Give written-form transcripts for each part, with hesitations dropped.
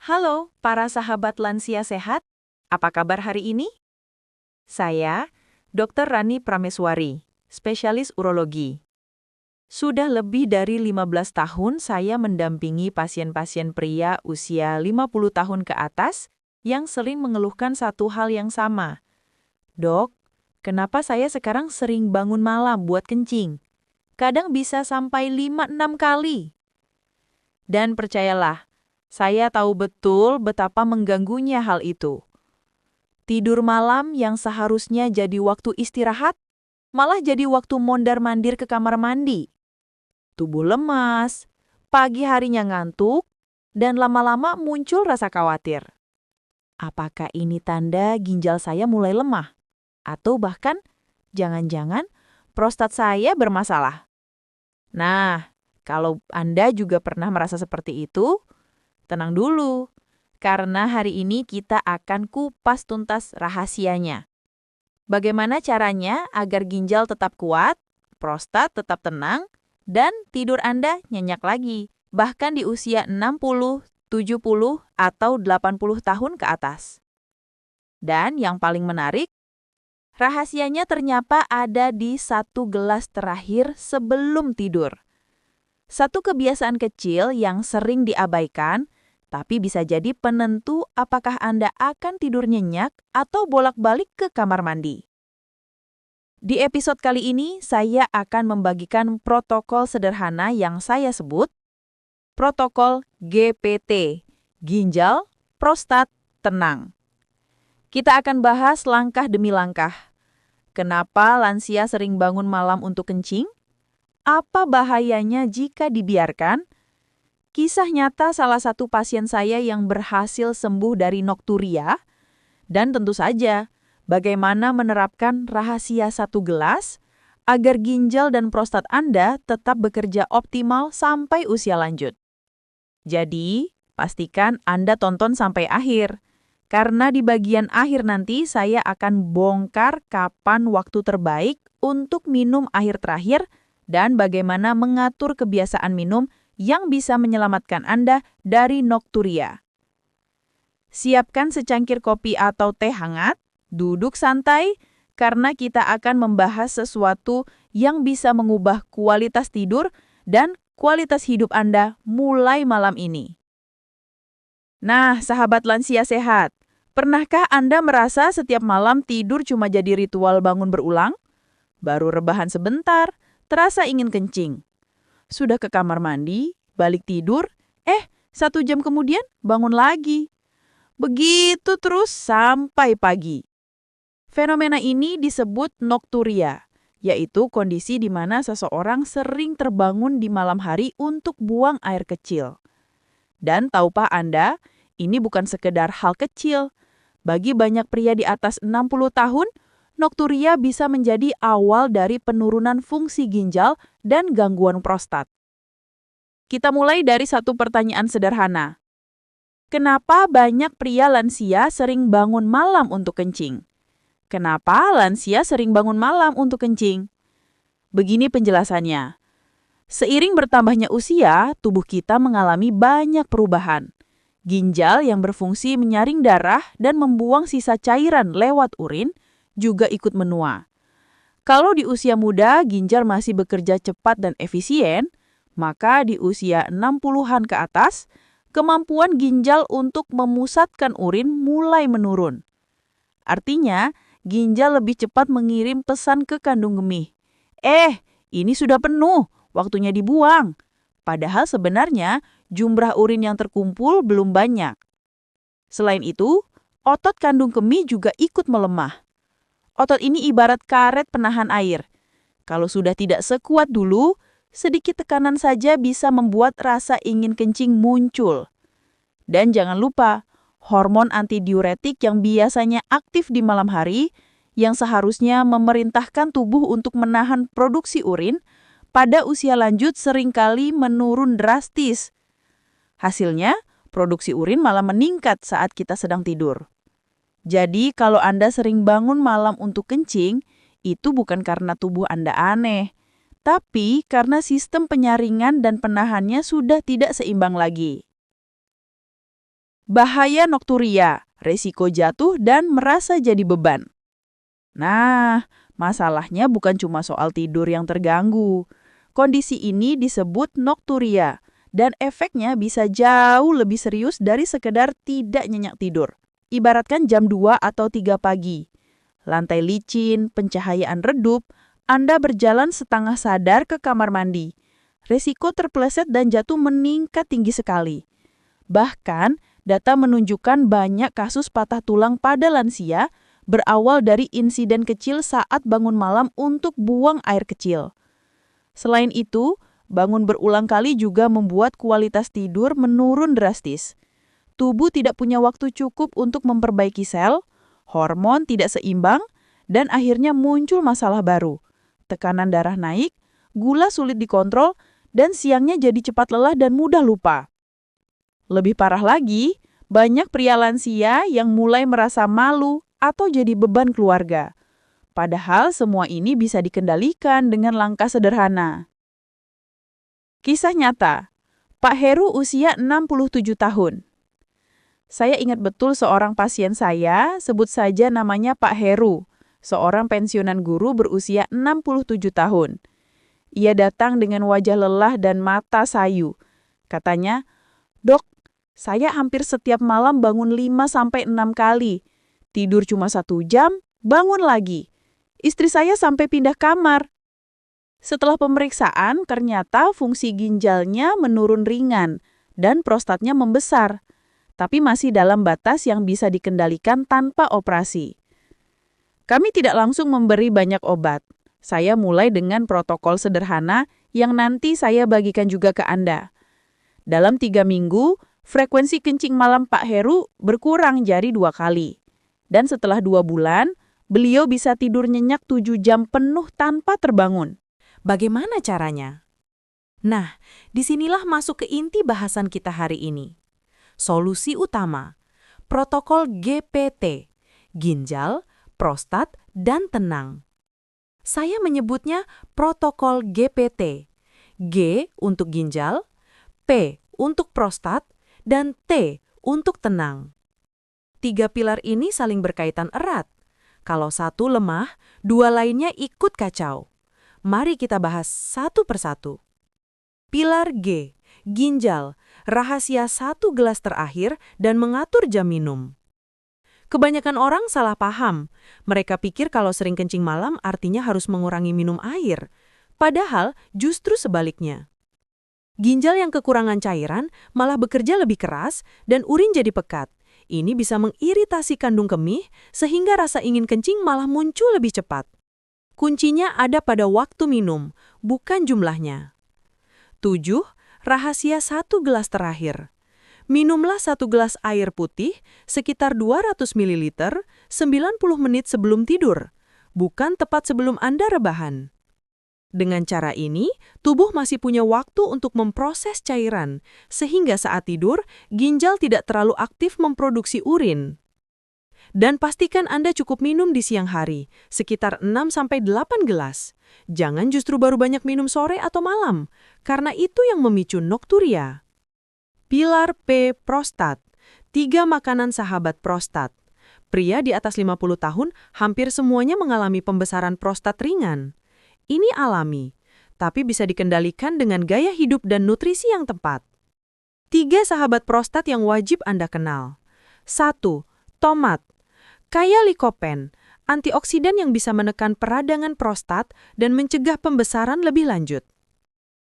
Halo, para sahabat lansia sehat. Apa kabar hari ini? Saya, Dr. Rani Prameswari, spesialis urologi. Sudah lebih dari 15 tahun saya mendampingi pasien-pasien pria usia 50 tahun ke atas yang sering mengeluhkan satu hal yang sama. Dok, kenapa saya sekarang sering bangun malam buat kencing? Kadang bisa sampai 5-6 kali. Dan percayalah, saya tahu betul betapa mengganggunya hal itu. Tidur malam yang seharusnya jadi waktu istirahat, malah jadi waktu mondar-mandir ke kamar mandi. Tubuh lemas, pagi harinya ngantuk, dan lama-lama muncul rasa khawatir. Apakah ini tanda ginjal saya mulai lemah? Atau bahkan, jangan-jangan prostat saya bermasalah? Nah, kalau Anda juga pernah merasa seperti itu, tenang dulu. Karena hari ini kita akan kupas tuntas rahasianya. Bagaimana caranya agar ginjal tetap kuat, prostat tetap tenang, dan tidur Anda nyenyak lagi, bahkan di usia 60, 70, atau 80 tahun ke atas. Dan yang paling menarik, rahasianya ternyata ada di 1 gelas terakhir sebelum tidur. Satu kebiasaan kecil yang sering diabaikan, tapi bisa jadi penentu apakah Anda akan tidur nyenyak atau bolak-balik ke kamar mandi. Di episode kali ini, saya akan membagikan protokol sederhana yang saya sebut protokol GPT, ginjal, prostat, tenang. Kita akan bahas langkah demi langkah. Kenapa lansia sering bangun malam untuk kencing? Apa bahayanya jika dibiarkan? Kisah nyata salah satu pasien saya yang berhasil sembuh dari nokturia, dan tentu saja bagaimana menerapkan rahasia 1 gelas agar ginjal dan prostat Anda tetap bekerja optimal sampai usia lanjut. Jadi, pastikan Anda tonton sampai akhir, karena di bagian akhir nanti saya akan bongkar kapan waktu terbaik untuk minum air terakhir dan bagaimana mengatur kebiasaan minum yang bisa menyelamatkan Anda dari nokturia. Siapkan secangkir kopi atau teh hangat, duduk santai, karena kita akan membahas sesuatu yang bisa mengubah kualitas tidur dan kualitas hidup Anda mulai malam ini. Nah, sahabat lansia sehat, pernahkah Anda merasa setiap malam tidur cuma jadi ritual bangun berulang? Baru rebahan sebentar, terasa ingin kencing. Sudah ke kamar mandi, balik tidur, 1 jam kemudian bangun lagi. Begitu terus sampai pagi. Fenomena ini disebut nokturia, yaitu kondisi di mana seseorang sering terbangun di malam hari untuk buang air kecil. Dan tahukah Anda, ini bukan sekedar hal kecil. Bagi banyak pria di atas 60 tahun, nokturia bisa menjadi awal dari penurunan fungsi ginjal dan gangguan prostat. Kita mulai dari satu pertanyaan sederhana. Kenapa banyak pria lansia sering bangun malam untuk kencing? Kenapa lansia sering bangun malam untuk kencing? Begini penjelasannya. Seiring bertambahnya usia, tubuh kita mengalami banyak perubahan. Ginjal yang berfungsi menyaring darah dan membuang sisa cairan lewat urin juga ikut menua. Kalau di usia muda ginjal masih bekerja cepat dan efisien, maka di usia 60-an ke atas, kemampuan ginjal untuk memusatkan urin mulai menurun. Artinya, ginjal lebih cepat mengirim pesan ke kandung kemih. Ini sudah penuh, waktunya dibuang. Padahal sebenarnya jumlah urin yang terkumpul belum banyak. Selain itu, otot kandung kemih juga ikut melemah. Otot ini ibarat karet penahan air. Kalau sudah tidak sekuat dulu, sedikit tekanan saja bisa membuat rasa ingin kencing muncul. Dan jangan lupa, hormon antidiuretik yang biasanya aktif di malam hari, yang seharusnya memerintahkan tubuh untuk menahan produksi urin, pada usia lanjut seringkali menurun drastis. Hasilnya, produksi urin malah meningkat saat kita sedang tidur. Jadi, kalau Anda sering bangun malam untuk kencing, itu bukan karena tubuh Anda aneh, tapi karena sistem penyaringan dan penahannya sudah tidak seimbang lagi. Bahaya nokturia, resiko jatuh dan merasa jadi beban. Nah, masalahnya bukan cuma soal tidur yang terganggu. Kondisi ini disebut nokturia, dan efeknya bisa jauh lebih serius dari sekedar tidak nyenyak tidur. Ibaratkan jam 2 atau 3 pagi. Lantai licin, pencahayaan redup, Anda berjalan setengah sadar ke kamar mandi. Resiko terpeleset dan jatuh meningkat tinggi sekali. Bahkan, data menunjukkan banyak kasus patah tulang pada lansia berawal dari insiden kecil saat bangun malam untuk buang air kecil. Selain itu, bangun berulang kali juga membuat kualitas tidur menurun drastis. Tubuh tidak punya waktu cukup untuk memperbaiki sel, hormon tidak seimbang, dan akhirnya muncul masalah baru. Tekanan darah naik, gula sulit dikontrol, dan siangnya jadi cepat lelah dan mudah lupa. Lebih parah lagi, banyak pria lansia yang mulai merasa malu atau jadi beban keluarga. Padahal semua ini bisa dikendalikan dengan langkah sederhana. Kisah nyata, Pak Heru usia 67 tahun. Saya ingat betul seorang pasien saya, sebut saja namanya Pak Heru, seorang pensiunan guru berusia 67 tahun. Ia datang dengan wajah lelah dan mata sayu. Katanya, "Dok, saya hampir setiap malam bangun 5-6 kali. Tidur cuma 1 jam, bangun lagi. Istri saya sampai pindah kamar." Setelah pemeriksaan, ternyata fungsi ginjalnya menurun ringan dan prostatnya membesar, tapi masih dalam batas yang bisa dikendalikan tanpa operasi. Kami tidak langsung memberi banyak obat. Saya mulai dengan protokol sederhana yang nanti saya bagikan juga ke Anda. Dalam 3 minggu, frekuensi kencing malam Pak Heru berkurang jadi 2 kali. Dan setelah 2 bulan, beliau bisa tidur nyenyak 7 jam penuh tanpa terbangun. Bagaimana caranya? Nah, disinilah masuk ke inti bahasan kita hari ini. Solusi utama, protokol GPT, ginjal, prostat, dan tenang. Saya menyebutnya protokol GPT. G untuk ginjal, P untuk prostat, dan T untuk tenang. 3 pilar ini saling berkaitan erat. Kalau satu lemah, 2 lainnya ikut kacau. Mari kita bahas satu persatu. Pilar G, ginjal, rahasia 1 gelas terakhir dan mengatur jam minum. Kebanyakan orang salah paham. Mereka pikir kalau sering kencing malam artinya harus mengurangi minum air. Padahal justru sebaliknya. Ginjal yang kekurangan cairan malah bekerja lebih keras dan urin jadi pekat. Ini bisa mengiritasi kandung kemih sehingga rasa ingin kencing malah muncul lebih cepat. Kuncinya ada pada waktu minum, bukan jumlahnya. 7. Rahasia 1 gelas terakhir. Minumlah 1 gelas air putih sekitar 200 ml 90 menit sebelum tidur, bukan tepat sebelum Anda rebahan. Dengan cara ini, tubuh masih punya waktu untuk memproses cairan, sehingga saat tidur, ginjal tidak terlalu aktif memproduksi urin. Dan pastikan Anda cukup minum di siang hari, sekitar 6-8 gelas. Jangan justru baru banyak minum sore atau malam, karena itu yang memicu nokturia. Pilar P, prostat. 3 makanan sahabat prostat. Pria di atas 50 tahun hampir semuanya mengalami pembesaran prostat ringan. Ini alami, tapi bisa dikendalikan dengan gaya hidup dan nutrisi yang tepat. 3 sahabat prostat yang wajib Anda kenal. 1. Tomat. Kaya likopen, antioksidan yang bisa menekan peradangan prostat dan mencegah pembesaran lebih lanjut.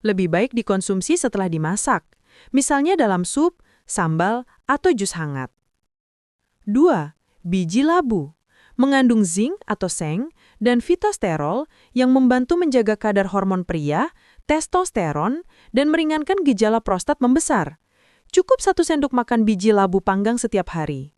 Lebih baik dikonsumsi setelah dimasak, misalnya dalam sup, sambal, atau jus hangat. 2. Biji labu. Mengandung zinc atau seng dan fitosterol yang membantu menjaga kadar hormon pria, testosteron, dan meringankan gejala prostat membesar. Cukup 1 sendok makan biji labu panggang setiap hari.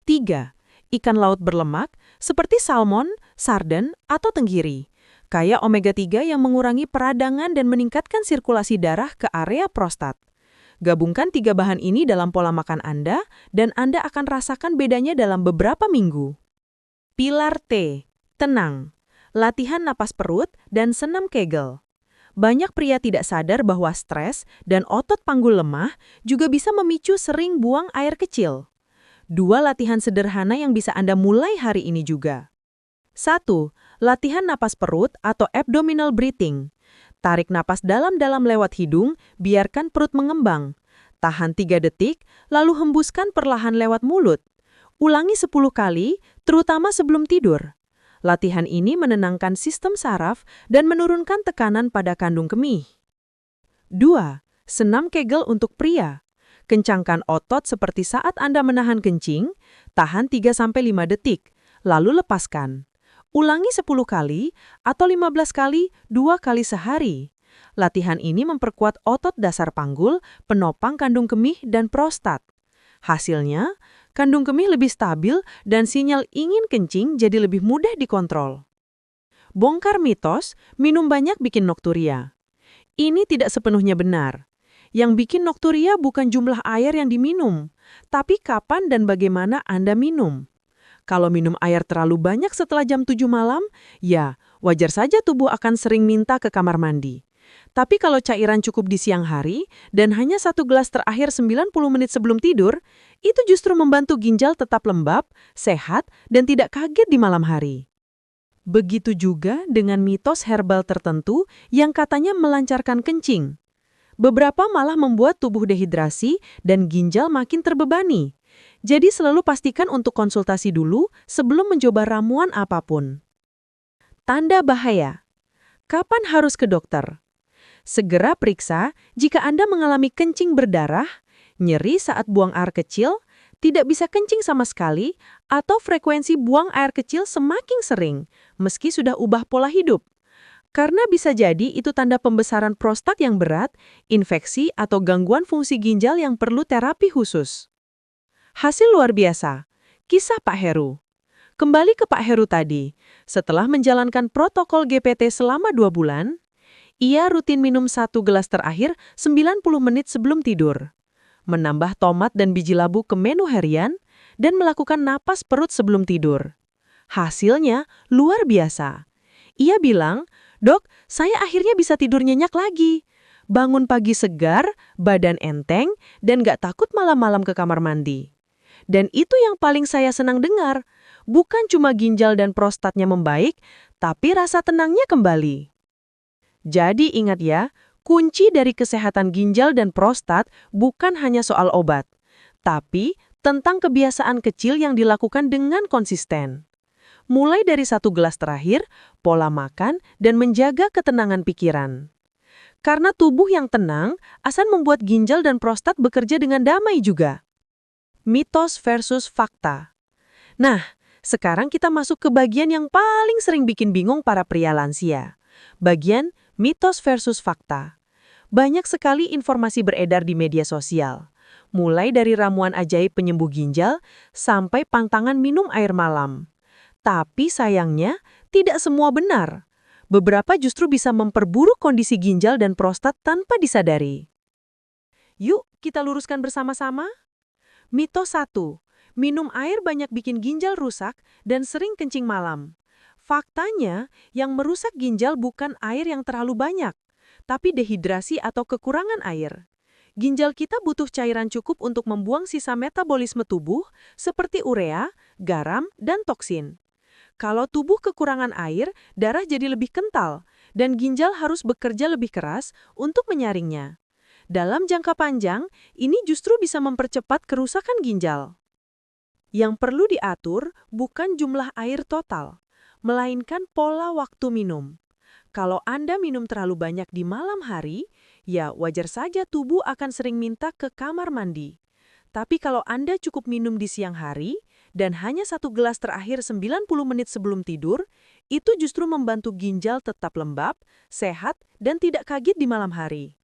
3. Ikan laut berlemak seperti salmon, sarden, atau tenggiri. Kaya omega-3 yang mengurangi peradangan dan meningkatkan sirkulasi darah ke area prostat. Gabungkan 3 bahan ini dalam pola makan Anda, dan Anda akan rasakan bedanya dalam beberapa minggu. Pilar T, tenang. Latihan napas perut dan senam Kegel. Banyak pria tidak sadar bahwa stres dan otot panggul lemah juga bisa memicu sering buang air kecil. 2 latihan sederhana yang bisa Anda mulai hari ini juga. 1. Latihan napas perut atau abdominal breathing. Tarik napas dalam-dalam lewat hidung, biarkan perut mengembang. Tahan 3 detik, lalu hembuskan perlahan lewat mulut. Ulangi 10 kali, terutama sebelum tidur. Latihan ini menenangkan sistem saraf dan menurunkan tekanan pada kandung kemih. 2. Senam Kegel untuk pria. Kencangkan otot seperti saat Anda menahan kencing, tahan 3-5 detik, lalu lepaskan. Ulangi 10 kali atau 15 kali 2 kali sehari. Latihan ini memperkuat otot dasar panggul, penopang kandung kemih, dan prostat. Hasilnya, kandung kemih lebih stabil dan sinyal ingin kencing jadi lebih mudah dikontrol. Bongkar mitos, minum banyak bikin nokturia. Ini tidak sepenuhnya benar. Yang bikin nokturia bukan jumlah air yang diminum, tapi kapan dan bagaimana Anda minum. Kalau minum air terlalu banyak setelah jam 7 malam, ya wajar saja tubuh akan sering minta ke kamar mandi. Tapi kalau cairan cukup di siang hari dan hanya 1 gelas terakhir 90 menit sebelum tidur, itu justru membantu ginjal tetap lembab, sehat, dan tidak kaget di malam hari. Begitu juga dengan mitos herbal tertentu yang katanya melancarkan kencing. Beberapa malah membuat tubuh dehidrasi dan ginjal makin terbebani. Jadi selalu pastikan untuk konsultasi dulu sebelum mencoba ramuan apapun. Tanda bahaya. Kapan harus ke dokter? Segera periksa jika Anda mengalami kencing berdarah, nyeri saat buang air kecil, tidak bisa kencing sama sekali, atau frekuensi buang air kecil semakin sering, meski sudah ubah pola hidup. Karena bisa jadi itu tanda pembesaran prostat yang berat, infeksi, atau gangguan fungsi ginjal yang perlu terapi khusus. Hasil luar biasa. Kisah Pak Heru. Kembali ke Pak Heru tadi, setelah menjalankan protokol GPT selama 2 bulan, ia rutin minum 1 gelas terakhir 90 menit sebelum tidur, menambah tomat dan biji labu ke menu harian, dan melakukan napas perut sebelum tidur. Hasilnya luar biasa. Ia bilang, "Dok, saya akhirnya bisa tidur nyenyak lagi. Bangun pagi segar, badan enteng, dan gak takut malam-malam ke kamar mandi." Dan itu yang paling saya senang dengar. Bukan cuma ginjal dan prostatnya membaik, tapi rasa tenangnya kembali. Jadi ingat ya, kunci dari kesehatan ginjal dan prostat bukan hanya soal obat, tapi tentang kebiasaan kecil yang dilakukan dengan konsisten. Mulai dari 1 gelas terakhir, pola makan, dan menjaga ketenangan pikiran. Karena tubuh yang tenang akan membuat ginjal dan prostat bekerja dengan damai juga. Mitos versus fakta. Nah, sekarang kita masuk ke bagian yang paling sering bikin bingung para pria lansia. Bagian mitos versus fakta. Banyak sekali informasi beredar di media sosial, mulai dari ramuan ajaib penyembuh ginjal sampai pantangan minum air malam. Tapi sayangnya, tidak semua benar. Beberapa justru bisa memperburuk kondisi ginjal dan prostat tanpa disadari. Yuk, kita luruskan bersama-sama. Mitos 1. Minum air banyak bikin ginjal rusak dan sering kencing malam. Faktanya, yang merusak ginjal bukan air yang terlalu banyak, tapi dehidrasi atau kekurangan air. Ginjal kita butuh cairan cukup untuk membuang sisa metabolisme tubuh seperti urea, garam, dan toksin. Kalau tubuh kekurangan air, darah jadi lebih kental, dan ginjal harus bekerja lebih keras untuk menyaringnya. Dalam jangka panjang, ini justru bisa mempercepat kerusakan ginjal. Yang perlu diatur bukan jumlah air total, melainkan pola waktu minum. Kalau Anda minum terlalu banyak di malam hari, ya wajar saja tubuh akan sering minta ke kamar mandi. Tapi kalau Anda cukup minum di siang hari, dan hanya 1 gelas terakhir 90 menit sebelum tidur, itu justru membantu ginjal tetap lembab, sehat, dan tidak kaget di malam hari.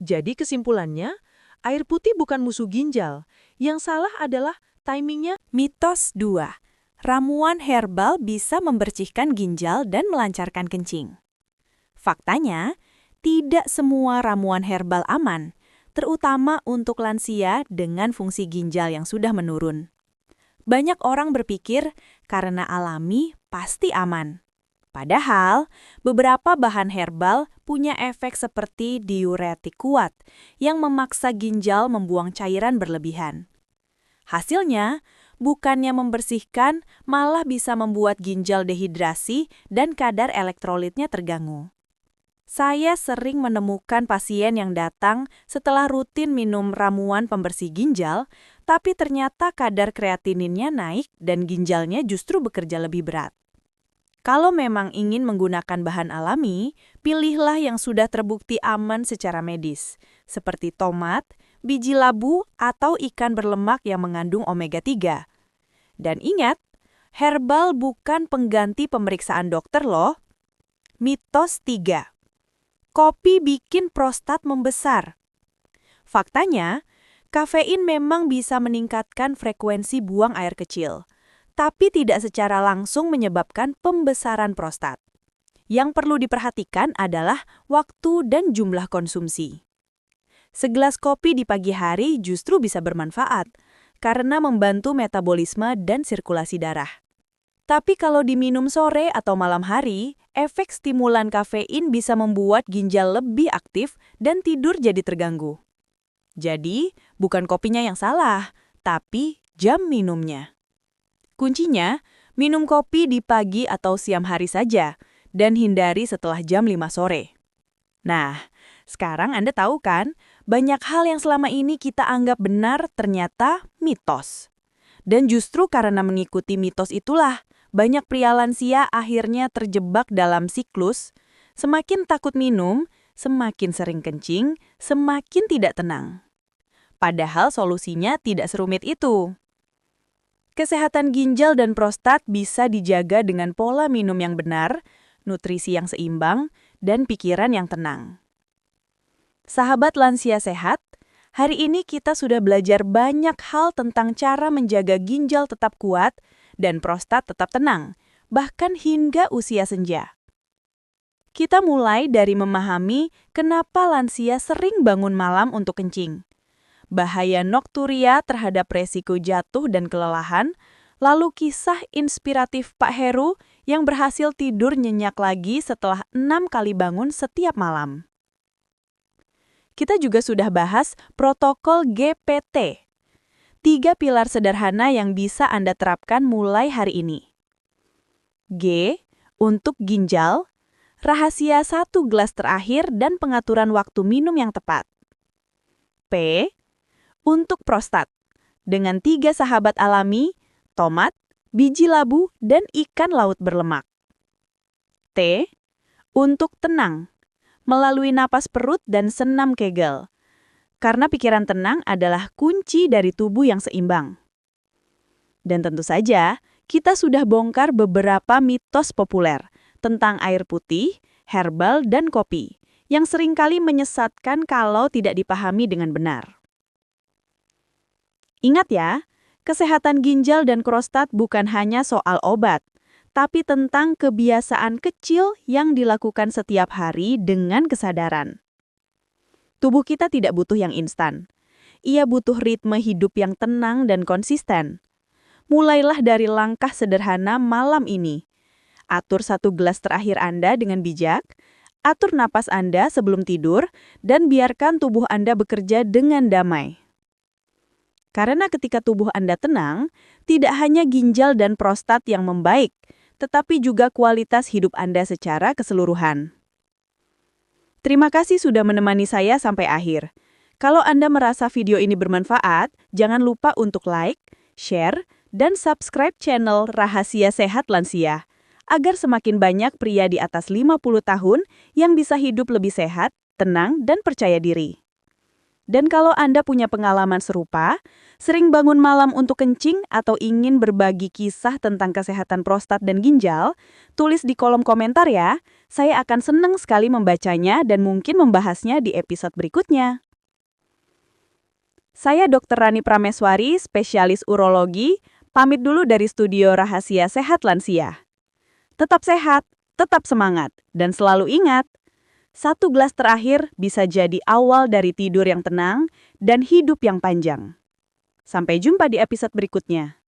Jadi kesimpulannya, air putih bukan musuh ginjal. Yang salah adalah timingnya. Mitos 2. Ramuan herbal bisa membersihkan ginjal dan melancarkan kencing. Faktanya, tidak semua ramuan herbal aman, terutama untuk lansia dengan fungsi ginjal yang sudah menurun. Banyak orang berpikir karena alami pasti aman. Padahal, beberapa bahan herbal punya efek seperti diuretik kuat yang memaksa ginjal membuang cairan berlebihan. Hasilnya, bukannya membersihkan, malah bisa membuat ginjal dehidrasi dan kadar elektrolitnya terganggu. Saya sering menemukan pasien yang datang setelah rutin minum ramuan pembersih ginjal, tapi ternyata kadar kreatininnya naik dan ginjalnya justru bekerja lebih berat. Kalau memang ingin menggunakan bahan alami, pilihlah yang sudah terbukti aman secara medis, seperti tomat, biji labu, atau ikan berlemak yang mengandung omega 3. Dan ingat, herbal bukan pengganti pemeriksaan dokter loh. Mitos 3. Kopi bikin prostat membesar. Faktanya, kafein memang bisa meningkatkan frekuensi buang air kecil, tapi tidak secara langsung menyebabkan pembesaran prostat. Yang perlu diperhatikan adalah waktu dan jumlah konsumsi. Segelas kopi di pagi hari justru bisa bermanfaat karena membantu metabolisme dan sirkulasi darah. Tapi kalau diminum sore atau malam hari, efek stimulan kafein bisa membuat ginjal lebih aktif dan tidur jadi terganggu. Jadi, bukan kopinya yang salah, tapi jam minumnya. Kuncinya, minum kopi di pagi atau siang hari saja, dan hindari setelah jam 5 sore. Nah, sekarang Anda tahu kan, banyak hal yang selama ini kita anggap benar ternyata mitos. Dan justru karena mengikuti mitos itulah, banyak pria lansia akhirnya terjebak dalam siklus, semakin takut minum, semakin sering kencing, semakin tidak tenang. Padahal solusinya tidak serumit itu. Kesehatan ginjal dan prostat bisa dijaga dengan pola minum yang benar, nutrisi yang seimbang, dan pikiran yang tenang. Sahabat lansia sehat, hari ini kita sudah belajar banyak hal tentang cara menjaga ginjal tetap kuat dan prostat tetap tenang, bahkan hingga usia senja. Kita mulai dari memahami kenapa lansia sering bangun malam untuk kencing, bahaya nokturia terhadap resiko jatuh dan kelelahan, lalu kisah inspiratif Pak Heru yang berhasil tidur nyenyak lagi setelah 6 kali bangun setiap malam. Kita juga sudah bahas protokol GPT. 3 pilar sederhana yang bisa Anda terapkan mulai hari ini. G, untuk ginjal, rahasia 1 gelas terakhir dan pengaturan waktu minum yang tepat. P, untuk prostat, dengan 3 sahabat alami, tomat, biji labu, dan ikan laut berlemak. T, untuk tenang, melalui napas perut dan senam Kegel. Karena pikiran tenang adalah kunci dari tubuh yang seimbang. Dan tentu saja, kita sudah bongkar beberapa mitos populer tentang air putih, herbal, dan kopi, yang seringkali menyesatkan kalau tidak dipahami dengan benar. Ingat ya, kesehatan ginjal dan prostat bukan hanya soal obat, tapi tentang kebiasaan kecil yang dilakukan setiap hari dengan kesadaran. Tubuh kita tidak butuh yang instan. Ia butuh ritme hidup yang tenang dan konsisten. Mulailah dari langkah sederhana malam ini. Atur 1 gelas terakhir Anda dengan bijak, atur napas Anda sebelum tidur, dan biarkan tubuh Anda bekerja dengan damai. Karena ketika tubuh Anda tenang, tidak hanya ginjal dan prostat yang membaik, tetapi juga kualitas hidup Anda secara keseluruhan. Terima kasih sudah menemani saya sampai akhir. Kalau Anda merasa video ini bermanfaat, jangan lupa untuk like, share, dan subscribe channel Rahasia Sehat Lansia, agar semakin banyak pria di atas 50 tahun yang bisa hidup lebih sehat, tenang, dan percaya diri. Dan kalau Anda punya pengalaman serupa, sering bangun malam untuk kencing atau ingin berbagi kisah tentang kesehatan prostat dan ginjal, tulis di kolom komentar ya. Saya akan senang sekali membacanya dan mungkin membahasnya di episode berikutnya. Saya Dr. Rani Prameswari, spesialis urologi, pamit dulu dari studio Rahasia Sehat Lansia. Tetap sehat, tetap semangat, dan selalu ingat, 1 gelas terakhir bisa jadi awal dari tidur yang tenang dan hidup yang panjang. Sampai jumpa di episode berikutnya.